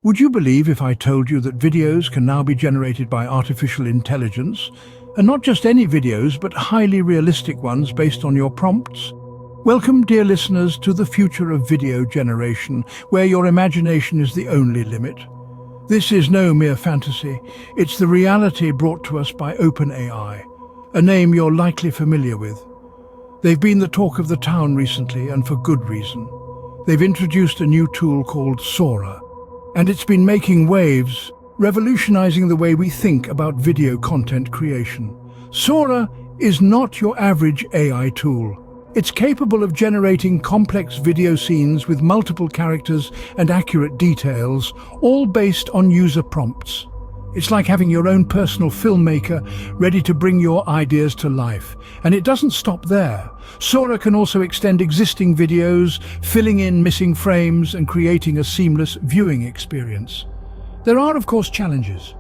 Would you believe if I told you that videos can now be generated by artificial intelligence? And not just any videos, but highly realistic ones based on your prompts? Welcome, dear listeners, to the future of video generation, where your imagination is the only limit. This is no mere fantasy. It's the reality brought to us by OpenAI, a name you're likely familiar with. They've been the talk of the town recently, and for good reason. They've introduced a new tool called Sora, and it's been making waves, revolutionizing the way we think about video content creation. Sora is not your average AI tool. It's capable of generating complex video scenes with multiple characters and accurate details, all based on user prompts. It's like having your own personal filmmaker ready to bring your ideas to life. And it doesn't stop there. Sora can also extend existing videos, filling in missing frames and creating a seamless viewing experience. There are, of course, challenges.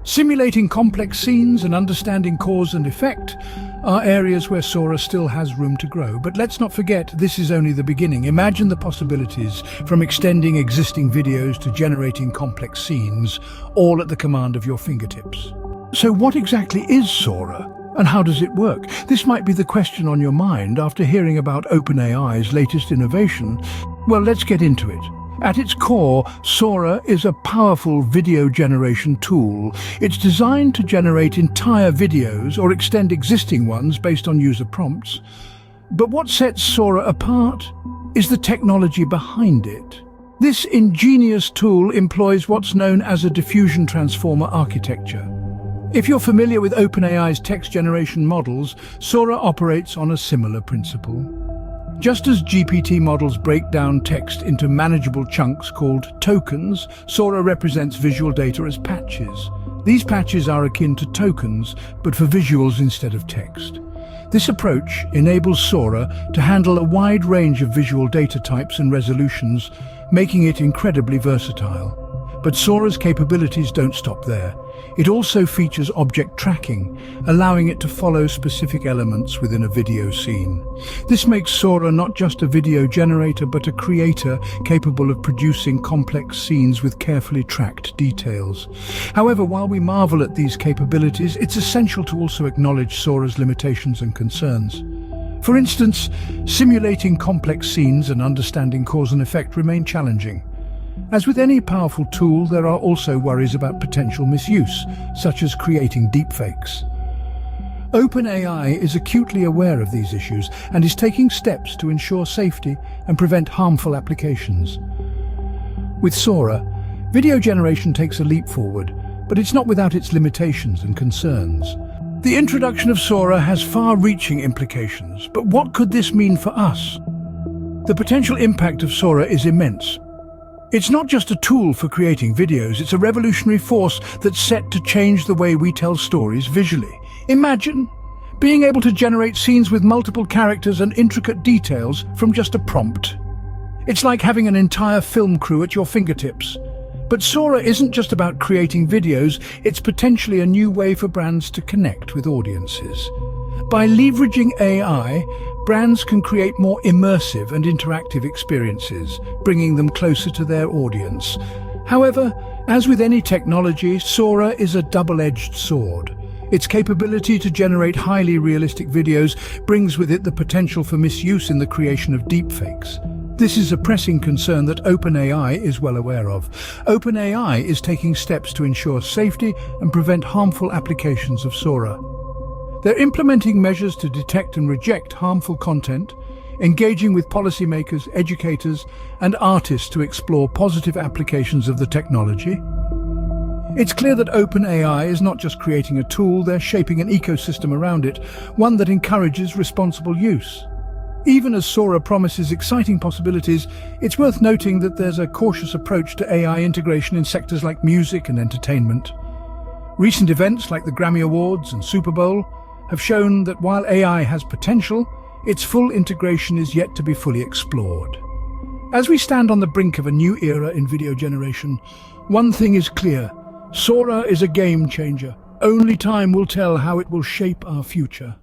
Simulating complex scenes and understanding cause and effect are areas where Sora still has room to grow. But let's not forget, this is only the beginning. Imagine the possibilities, from extending existing videos to generating complex scenes, all at the command of your fingertips. So what exactly is Sora, and how does it work? This might be the question on your mind after hearing about OpenAI's latest innovation. Well, let's get into it. At its core, Sora is a powerful video generation tool. It's designed to generate entire videos or extend existing ones based on user prompts. But what sets Sora apart is the technology behind it. This ingenious tool employs what's known as a diffusion transformer architecture. If you're familiar with OpenAI's text generation models, Sora operates on a similar principle. Just as GPT models break down text into manageable chunks called tokens, Sora represents visual data as patches. These patches are akin to tokens, but for visuals instead of text. This approach enables Sora to handle a wide range of visual data types and resolutions, making it incredibly versatile. But Sora's capabilities don't stop there. It also features object tracking, allowing it to follow specific elements within a video scene. This makes Sora not just a video generator, but a creator capable of producing complex scenes with carefully tracked details. However, while we marvel at these capabilities, it's essential to also acknowledge Sora's limitations and concerns. For instance, simulating complex scenes and understanding cause and effect remain challenging. As with any powerful tool, there are also worries about potential misuse, such as creating deepfakes. OpenAI is acutely aware of these issues and is taking steps to ensure safety and prevent harmful applications. With Sora, video generation takes a leap forward, but it's not without its limitations and concerns. The introduction of Sora has far-reaching implications, but what could this mean for us? The potential impact of Sora is immense. It's not just a tool for creating videos, it's a revolutionary force that's set to change the way we tell stories visually. Imagine being able to generate scenes with multiple characters and intricate details from just a prompt. It's like having an entire film crew at your fingertips. But Sora isn't just about creating videos, it's potentially a new way for brands to connect with audiences. By leveraging AI, brands can create more immersive and interactive experiences, bringing them closer to their audience. However, as with any technology, Sora is a double-edged sword. Its capability to generate highly realistic videos brings with it the potential for misuse in the creation of deepfakes. This is a pressing concern that OpenAI is well aware of. OpenAI is taking steps to ensure safety and prevent harmful applications of Sora. They're implementing measures to detect and reject harmful content, engaging with policymakers, educators, and artists to explore positive applications of the technology. It's clear that OpenAI is not just creating a tool, they're shaping an ecosystem around it, one that encourages responsible use. Even as Sora promises exciting possibilities, it's worth noting that there's a cautious approach to AI integration in sectors like music and entertainment. Recent events like the Grammy Awards and Super Bowl have shown that while AI has potential, its full integration is yet to be fully explored. As we stand on the brink of a new era in video generation, one thing is clear: Sora is a game changer. Only time will tell how it will shape our future.